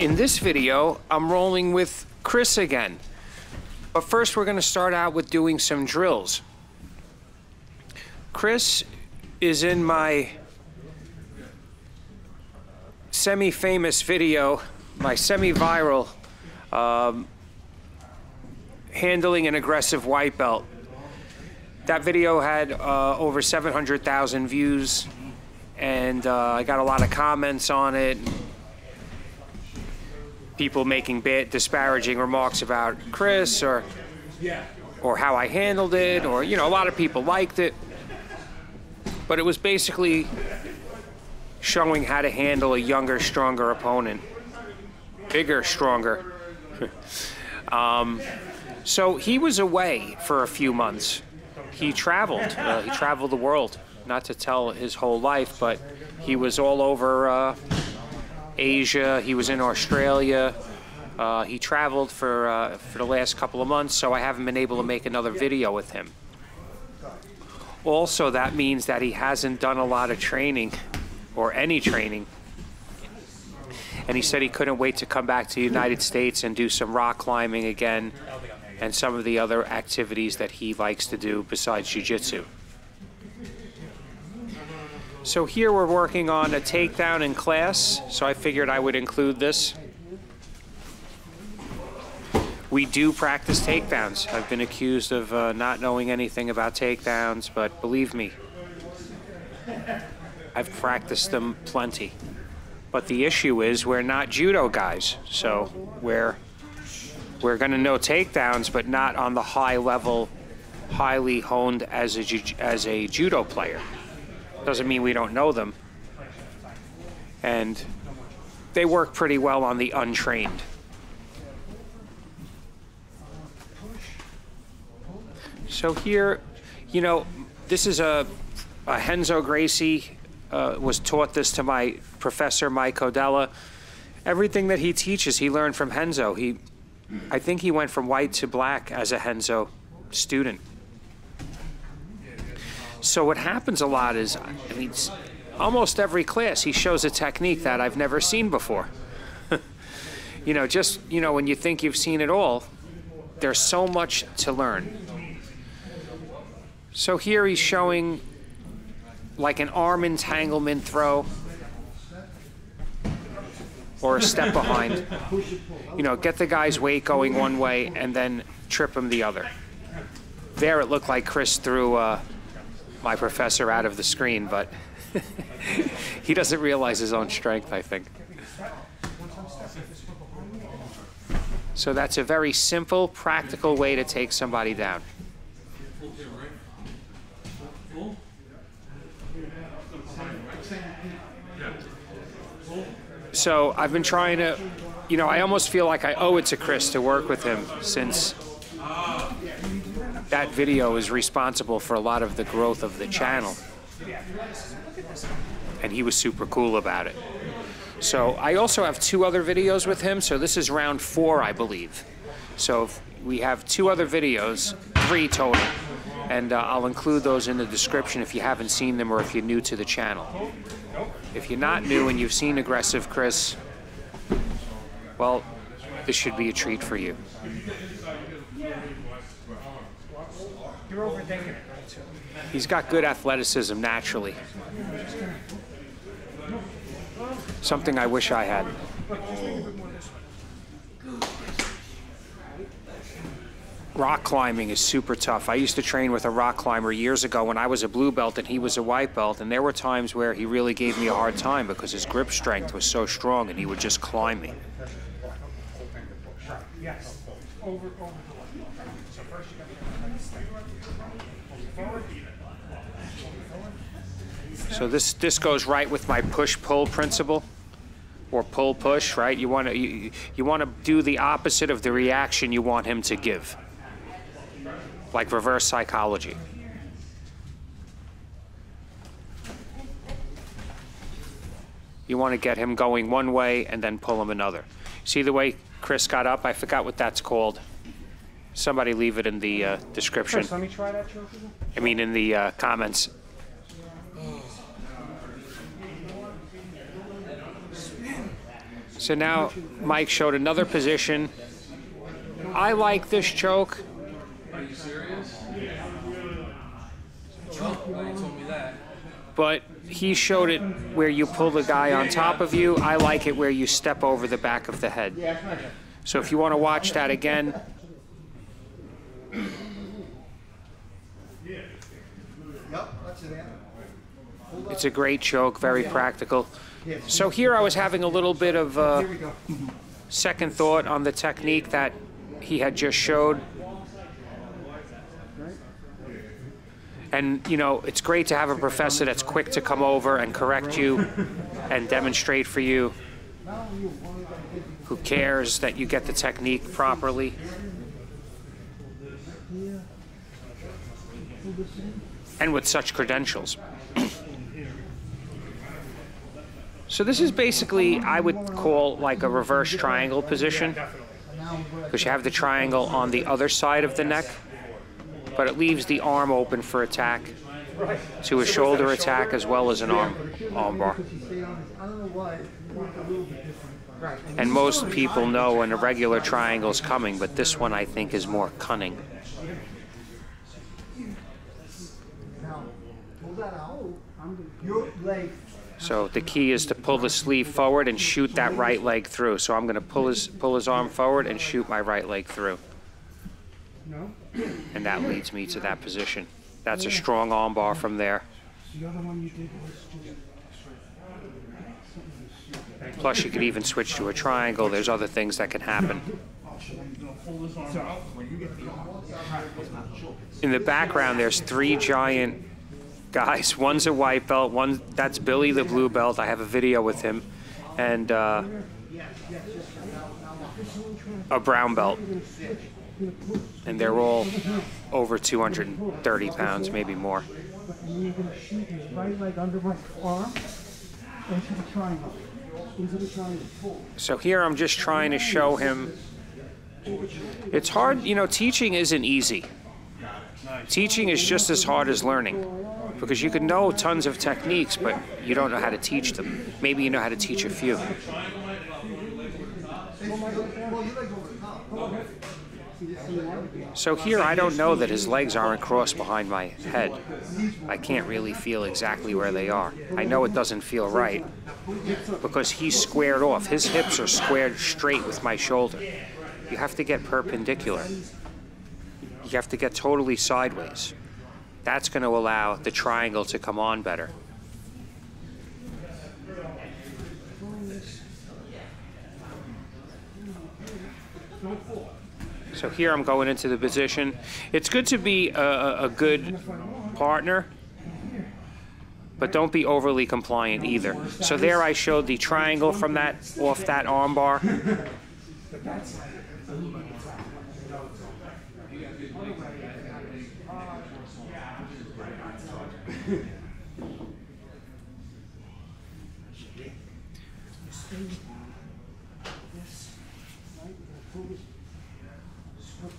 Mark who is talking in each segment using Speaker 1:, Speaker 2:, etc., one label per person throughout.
Speaker 1: In this video, I'm rolling with Chris again. But first we're going to start out with doing some drills. Chris is in my semi-famous video, my semi-viral, handling an aggressive white belt. That video had over 700,000 views, and I got a lot of comments on it. People making disparaging remarks about Chris or how I handled it, or a lot of people liked it. But it was basically showing how to handle a younger, stronger opponent. Bigger, stronger. So he was away for a few months. He traveled. He traveled the world. Not to tell his whole life, but he was all over Asia. He was in Australia. He traveled for the last couple of months, so I haven't been able to make another video with him. Also, that means that he hasn't done a lot of training, or any training. And he said he couldn't wait to come back to the United States and do some rock climbing again and some of the other activities that he likes to do besides jiu-jitsu. So here we're working on a takedown in class, so I figured I would include this. We do practice takedowns. I've been accused of not knowing anything about takedowns, but believe me, I've practiced them plenty. But the issue is we're not judo guys, so we're going to know takedowns, but not on the high level, highly honed as a judo player. Doesn't mean we don't know them. And they work pretty well on the untrained. So here, this is a Renzo Gracie was taught this to my professor, Mike Odella. Everything that he teaches, he learned from Renzo. I think he went from white to black as a Renzo student. So what happens a lot is, almost every class he shows a technique that I've never seen before. When you think you've seen it all, there's so much to learn. So here he's showing like an arm entanglement throw or a step behind. Get the guy's weight going one way and then trip him the other. There it looked like Chris threw my professor out of the screen, but he doesn't realize his own strength, I think. So that's a very simple, practical way to take somebody down. So I've been trying to, I almost feel like I owe it to Chris to work with him, since that video is responsible for a lot of the growth of the channel. And he was super cool about it. So I also have 2 other videos with him, so this is round 4, I believe. So we have 2 other videos, 3 total. And I'll include those in the description if you haven't seen them or if you're new to the channel. If you're not new and you've seen Aggressive Chris, well, this should be a treat for you. You're overthinking it. He's got good athleticism naturally. Something I wish I had. Rock climbing is super tough. I used to train with a rock climber years ago when I was a blue belt and he was a white belt, and there were times where he really gave me a hard time because his grip strength was so strong and he would just climb me. So this goes right with my push-pull principle, or pull-push, right? You want to do the opposite of the reaction you want him to give. Like reverse psychology. You want to get him going one way and then pull him another. See the way Chris got up? I forgot what that's called. Somebody leave it in the description.
Speaker 2: Chris, let me try that choke again.
Speaker 1: I mean in the comments. So now Mike showed another position. I like this choke.
Speaker 2: Are you serious? Well, why you told me that?
Speaker 1: But he showed it where you pull the guy on top of you. I like it where you step over the back of the head. So if you want to watch that again. It's a great choke, very practical. So here I was having a little bit of second thought on the technique that he had just showed. And, you know, it's great to have a professor that's quick to come over and correct you and demonstrate for you, who cares that you get the technique properly. And with such credentials. So this is basically, I would call like a reverse triangle position, because you have the triangle on the other side of the neck, but it leaves the arm open for attack, to a shoulder attack as well as an arm bar. And most people know when a regular triangle is coming, but this one I think is more cunning. So the key is to pull the sleeve forward and shoot that right leg through. So I'm going to pull his arm forward and shoot my right leg through. And that leads me to that position. That's a strong arm bar from there. Plus you could even switch to a triangle. There's other things that can happen. In the background there's 3 giant guys. One's a white belt, that's Billy the blue belt. I have a video with him. And a brown belt. And they're all over 230 pounds, maybe more.
Speaker 3: And you're going to shoot his right leg under my arm into the triangle. Into the triangle.
Speaker 1: So here I'm just trying to show him. It's hard, you know, teaching isn't easy. Teaching is just as hard as learning, because you can know tons of techniques, but you don't know how to teach them. Maybe you know how to teach a few. So here I don't know that his legs aren't crossed behind my head. I can't really feel exactly where they are. I know it doesn't feel right because he's squared off. His hips are squared straight with my shoulder. You have to get perpendicular. You have to get totally sideways. That's going to allow the triangle to come on better. So here I'm going into the position. It's good to be a good partner, but don't be overly compliant either. So there I showed the triangle from that, off that arm bar.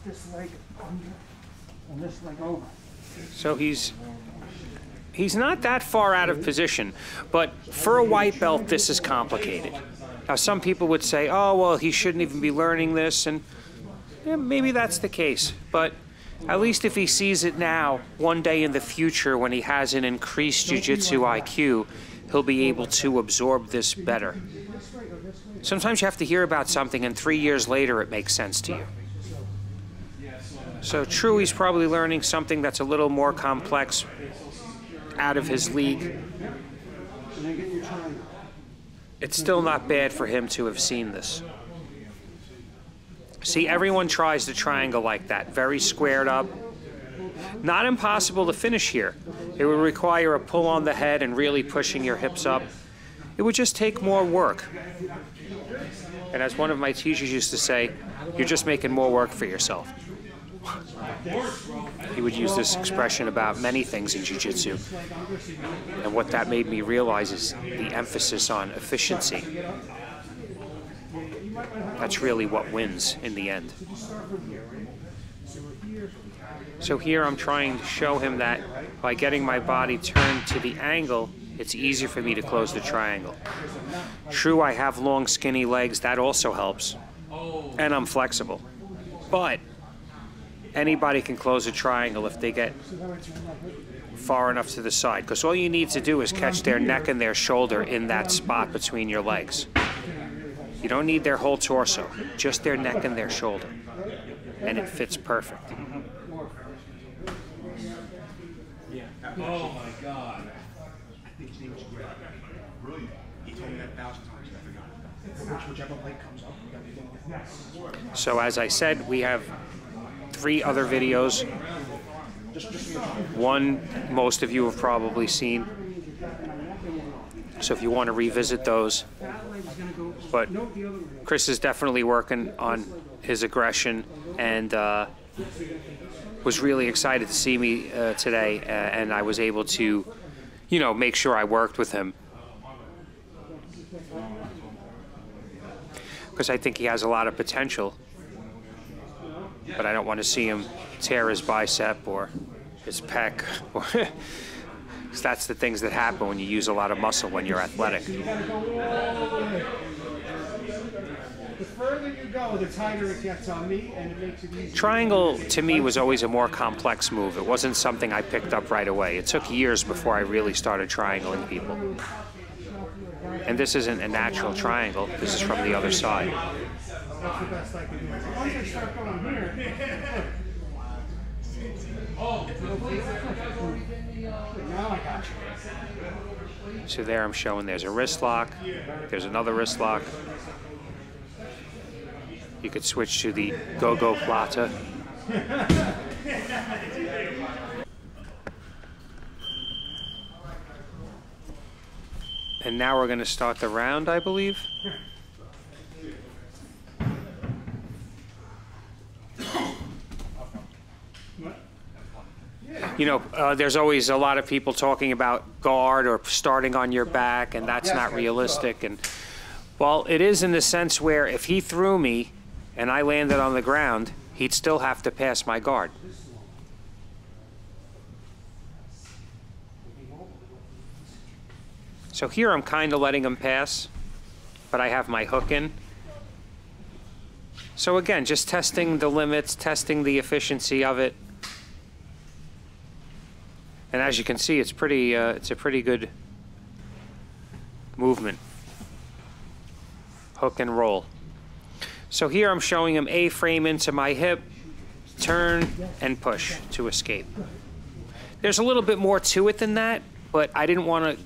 Speaker 3: This leg under and this leg over.
Speaker 1: So he's not that far out of position, but for a white belt this is complicated. Now some people would say, oh well, he shouldn't even be learning this, and yeah, maybe that's the case, but at least if he sees it now, one day in the future when he has an increased jiu-jitsu IQ, he'll be able to absorb this better. Sometimes you have to hear about something and 3 years later it makes sense to you. So true, he's probably learning something that's a little more complex out of his league. It's still not bad for him to have seen this. See, everyone tries the triangle like that, very squared up. Not impossible to finish here. It would require a pull on the head and really pushing your hips up. It would just take more work. And as one of my teachers used to say, you're just making more work for yourself. He would use this expression about many things in jiu-jitsu. And what that made me realize is the emphasis on efficiency. That's really what wins in the end. So here I'm trying to show him that by getting my body turned to the angle It's easier for me to close the triangle. True, I have long, skinny legs. That also helps. And I'm flexible. But anybody can close a triangle if they get far enough to the side. Because all you need to do is catch their neck and their shoulder in that spot between your legs. You don't need their whole torso, just their neck and their shoulder. And it fits perfect.
Speaker 2: Oh my God.
Speaker 4: I think his name was Greg. Brilliant. He told me that 1,000 times. I forgot. Whichever leg comes up, we got to do it next.
Speaker 1: So as I said, we have 3 other videos. One most of you have probably seen. So if you want to revisit those. But Chris is definitely working on his aggression and was really excited to see me today, and I was able to, you know, make sure I worked with him. Because I think he has a lot of potential, but I don't want to see him tear his bicep or his pec, because that's the things that happen when you use a lot of muscle when you're athletic.
Speaker 3: The further you go, the tighter it gets on me, and it makes it easier.
Speaker 1: Triangle, to me, was always a more complex move. It wasn't something I picked up right away. It took years before I really started triangling people. And this isn't a natural triangle. This is from the other side.
Speaker 3: That's the best I can do. Once I start going here, now I got you.
Speaker 1: So there I'm showing there's a wrist lock. There's another wrist lock. You could switch to the go-go plata. And now we're going to start the round, I believe. You know, there's always a lot of people talking about guard or starting on your back, and that's not realistic. And well, it is in the sense where if he threw me and I landed on the ground, he'd still have to pass my guard. So here I'm kind of letting him pass, but I have my hook in. So again, just testing the limits, testing the efficiency of it. And as you can see, it's a pretty good movement. Hook and roll. So here I'm showing him A-frame into my hip, turn, and push to escape. There's a little bit more to it than that, but I didn't want to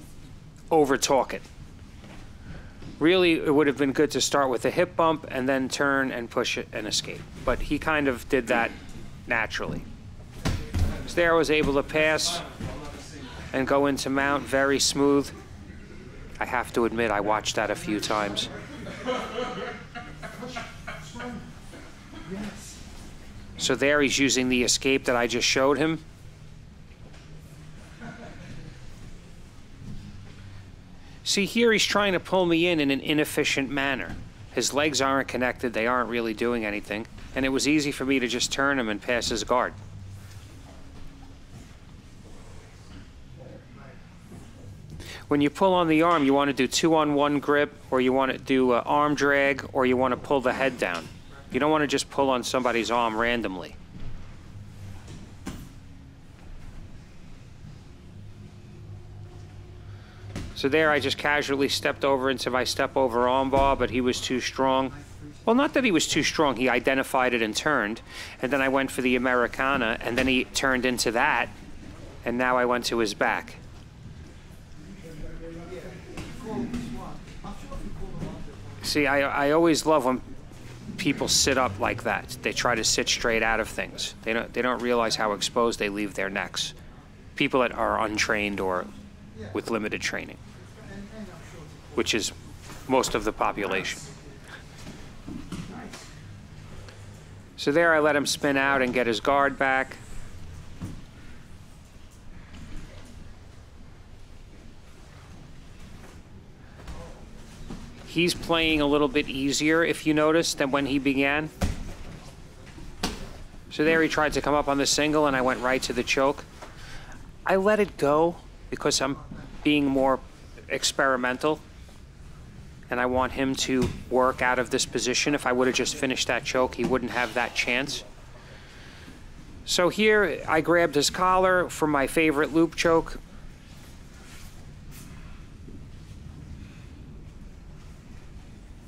Speaker 1: over-talk it. Really, it would have been good to start with a hip bump and then turn and push it and escape. But he kind of did that naturally. So there I was able to pass and go into mount very smooth. I have to admit, I watched that a few times. So there he's using the escape that I just showed him. See, here he's trying to pull me in an inefficient manner. His legs aren't connected, they aren't really doing anything, and it was easy for me to just turn him and pass his guard. When you pull on the arm, you want to do 2-on-1 grip, or you want to do arm drag, or you want to pull the head down. You don't want to just pull on somebody's arm randomly. So there I just casually stepped over into my step over arm bar, but he was too strong. Well, not that he was too strong, he identified it and turned. And then I went for the Americana, and then he turned into that, and now I went to his back. See, I always love when people sit up like that. They try to sit straight out of things. They don't realize how exposed they leave their necks. People that are untrained or with limited training, which is most of the population. So there I let him spin out and get his guard back. He's playing a little bit easier, if you notice, than when he began. So there he tried to come up on the single, and I went right to the choke. I let it go because I'm being more experimental, and I want him to work out of this position. If I would have just finished that choke, he wouldn't have that chance. So here I grabbed his collar for my favorite loop choke.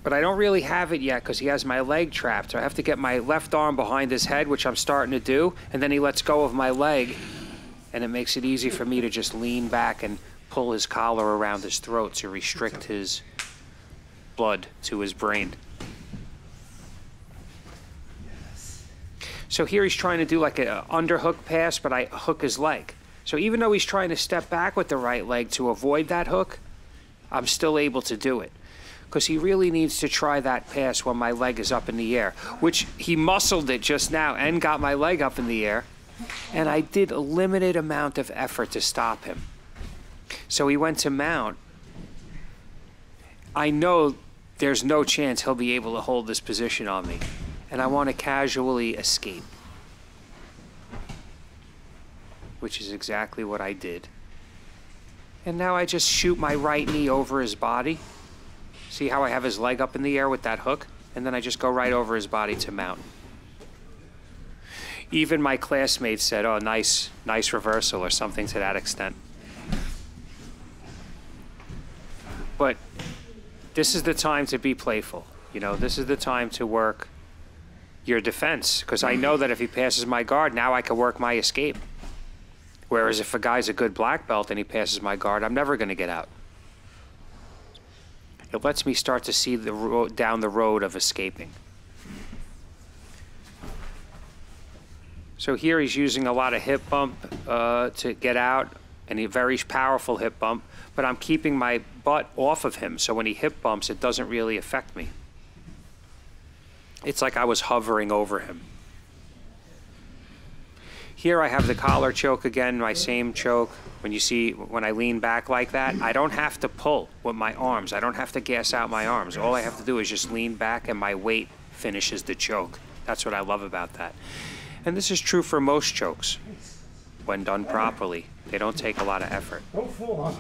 Speaker 1: But I don't really have it yet because he has my leg trapped. So I have to get my left arm behind his head, which I'm starting to do, and then he lets go of my leg, and it makes it easy for me to just lean back and pull his collar around his throat to restrict his blood to his brain. So here he's trying to do like an underhook pass, but I hook his leg. So even though he's trying to step back with the right leg to avoid that hook, I'm still able to do it. Because he really needs to try that pass when my leg is up in the air, which he muscled it just now and got my leg up in the air. And I did a limited amount of effort to stop him. So he went to mount. I know there's no chance he'll be able to hold this position on me. And I want to casually escape. Which is exactly what I did. And now I just shoot my right knee over his body. See how I have his leg up in the air with that hook? And then I just go right over his body to mount. Even my classmates said, oh, nice reversal, or something to that extent. But this is the time to be playful. You know, this is the time to work your defense. Because I know that if he passes my guard, now I can work my escape. Whereas if a guy's a good black belt and he passes my guard, I'm never going to get out. It lets me start to see the road, down the road of escaping. So here he's using a lot of hip bump to get out, and a very powerful hip bump, but I'm keeping my butt off of him, so when he hip bumps, it doesn't really affect me. It's like I was hovering over him. Here I have the collar choke again, my same choke. When you see, when I lean back like that, I don't have to pull with my arms. I don't have to gas out my arms. All I have to do is just lean back and my weight finishes the choke. That's what I love about that. And this is true for most chokes. When done properly, they don't take a lot of effort.
Speaker 3: Don't fall on.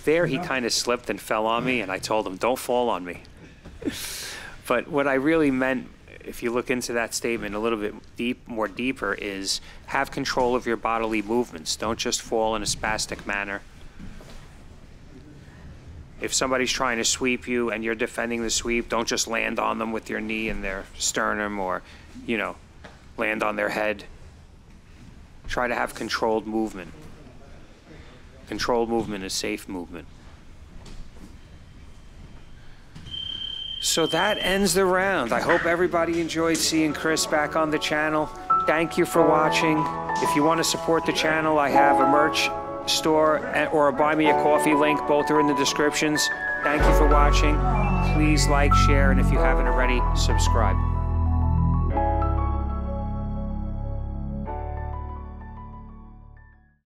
Speaker 1: There he kind of slipped and fell on me, and I told him, don't fall on me. But what I really meant, if you look into that statement a little bit more deeper, is have control of your bodily movements. Don't just fall in a spastic manner. If somebody's trying to sweep you and you're defending the sweep, don't just land on them with your knee in their sternum, or, you know, land on their head. Try to have controlled movement. Controlled movement is safe movement. So that ends the round. I hope everybody enjoyed seeing Chris back on the channel. Thank you for watching. If you want to support the channel, I have a merch store or a buy me a coffee link. Both are in the descriptions. Thank you for watching. Please like, share, and if you haven't already, subscribe.